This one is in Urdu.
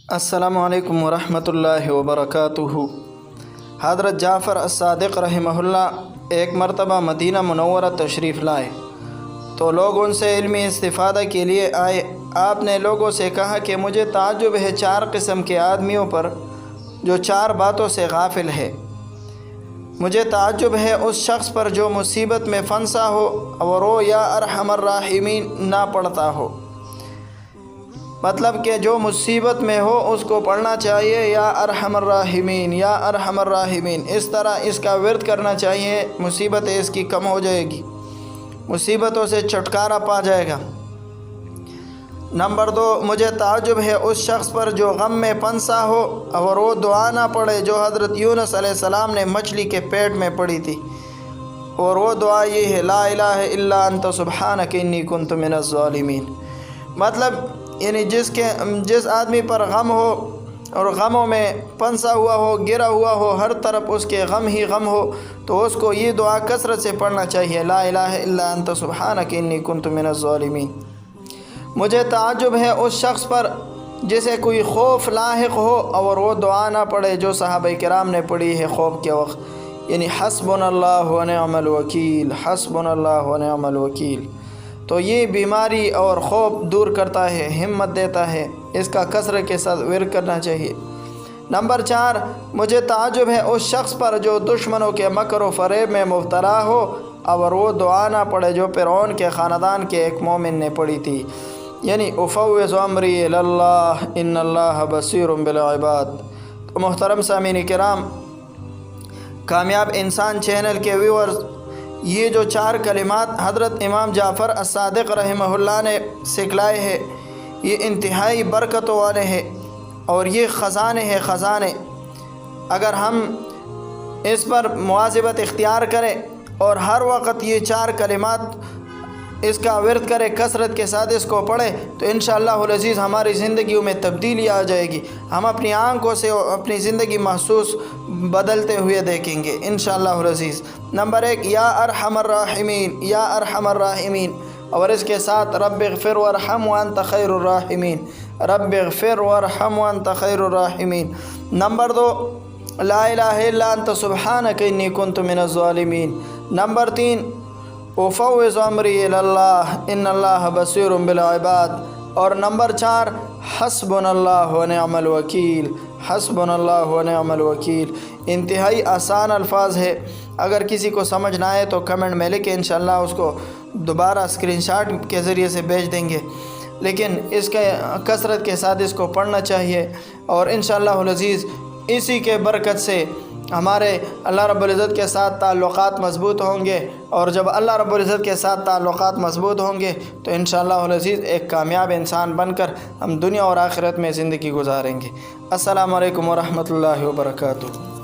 السلام علیکم ورحمۃ اللہ وبرکاتہ۔ حضرت جعفر الصادق رحمہ اللہ ایک مرتبہ مدینہ منورہ تشریف لائے تو لوگ ان سے علمی استفادہ کے لیے آئے۔ آپ نے لوگوں سے کہا کہ مجھے تعجب ہے 4 قسم کے آدمیوں پر جو 4 باتوں سے غافل ہے۔ مجھے تعجب ہے اس شخص پر جو مصیبت میں پھنسا ہو اور وہ یا ارحم الراحمین نہ پڑھتا ہو، مطلب کہ جو مصیبت میں ہو اس کو پڑھنا چاہیے یا ارحم الراحمین یا ارحم الراحمین، اس طرح اس کا ورد کرنا چاہیے، مصیبتیں اس کی کم ہو جائے گی، مصیبتوں سے چھٹکارا پا جائے گا۔ نمبر 2، مجھے تعجب ہے اس شخص پر جو غم میں پھنسا ہو اور وہ دعا نہ پڑھے جو حضرت یونس علیہ السلام نے مچھلی کے پیٹ میں پڑھی تھی، اور وہ دعا یہ ہے لا الہ الا انت سبحانک انی کنت من الظالمین۔ مطلب یعنی جس آدمی پر غم ہو اور غموں میں پھنسا ہوا ہو، گرا ہوا ہو، ہر طرف اس کے غم ہی غم ہو، تو اس کو یہ دعا کثرت سے پڑھنا چاہیے لا الہ الا انت سبحانک انی کنت من الظالمین۔ مجھے تعجب ہے اس شخص پر جسے کوئی خوف لاحق ہو اور وہ دعا نہ پڑھے جو صحابہ کرام نے پڑھی ہے خوف کے وقت، یعنی حسبنا اللہ ونعم الوکیل، حسبنا اللہ ونعم الوکیل۔ تو یہ بیماری اور خوف دور کرتا ہے، ہمت دیتا ہے، اس کا کثرت کے ساتھ ورد کرنا چاہیے۔ نمبر 4، مجھے تعجب ہے اس شخص پر جو دشمنوں کے مکر و فریب میں مبتلا ہو اور وہ دعا نہ پڑھے جو فرعون کے خاندان کے ایک مومن نے پڑھی تھی، یعنی افوض امری الی اللہ ان اللہ بصیر بالعباد۔ تو محترم سامعین کرام، کامیاب انسان چینل کے ویورز، یہ جو 4 کلمات حضرت امام جعفر الصادق رحمہ اللہ نے سکھلائے ہیں، یہ انتہائی برکتوں والے ہیں اور یہ خزانے ہیں، خزانے۔ اگر ہم اس پر مواظبت اختیار کریں اور ہر وقت یہ 4 کلمات اس کا ورد کرے، کثرت کے ساتھ اس کو پڑھے، تو انشاءاللہ العزیز ہماری زندگیوں میں تبدیلی آ جائے گی، ہم اپنی آنکھوں سے اپنی زندگی محسوس بدلتے ہوئے دیکھیں گے انشاءاللہ العزیز۔ نمبر 1، یا ارحم الراحمین، یا ارحم الراحمین، اور اس کے ساتھ رب اغفر وارحم وانت خیر الراحمین، رب اغفر وارحم وانت خیر الراحمین۔ نمبر 2، لا الہ الا انت سبحانک انی کنت من الظالمین۔ نمبر 3، افوض امری الی اللہ ان اللہ بصیر بالعباد۔ اور نمبر 4، حسبنا اللہ ونعم الوکیل، حسبنا اللہ ونعم الوکیل۔ انتہائی آسان الفاظ ہے، اگر کسی کو سمجھ نہ آئے تو کمنٹ میں لکھیں، انشاءاللہ اس کو دوبارہ اسکرین شاٹ کے ذریعے سے بھیج دیں گے، لیکن اس کے کثرت کے ساتھ اس کو پڑھنا چاہیے، اور انشاءاللہ العزیز اسی کے برکت سے ہمارے اللہ رب العزت کے ساتھ تعلقات مضبوط ہوں گے، اور جب اللہ رب العزت کے ساتھ تعلقات مضبوط ہوں گے تو انشاءاللہ العزیز ایک کامیاب انسان بن کر ہم دنیا اور آخرت میں زندگی گزاریں گے۔ السلام علیکم ورحمۃ اللہ وبرکاتہ۔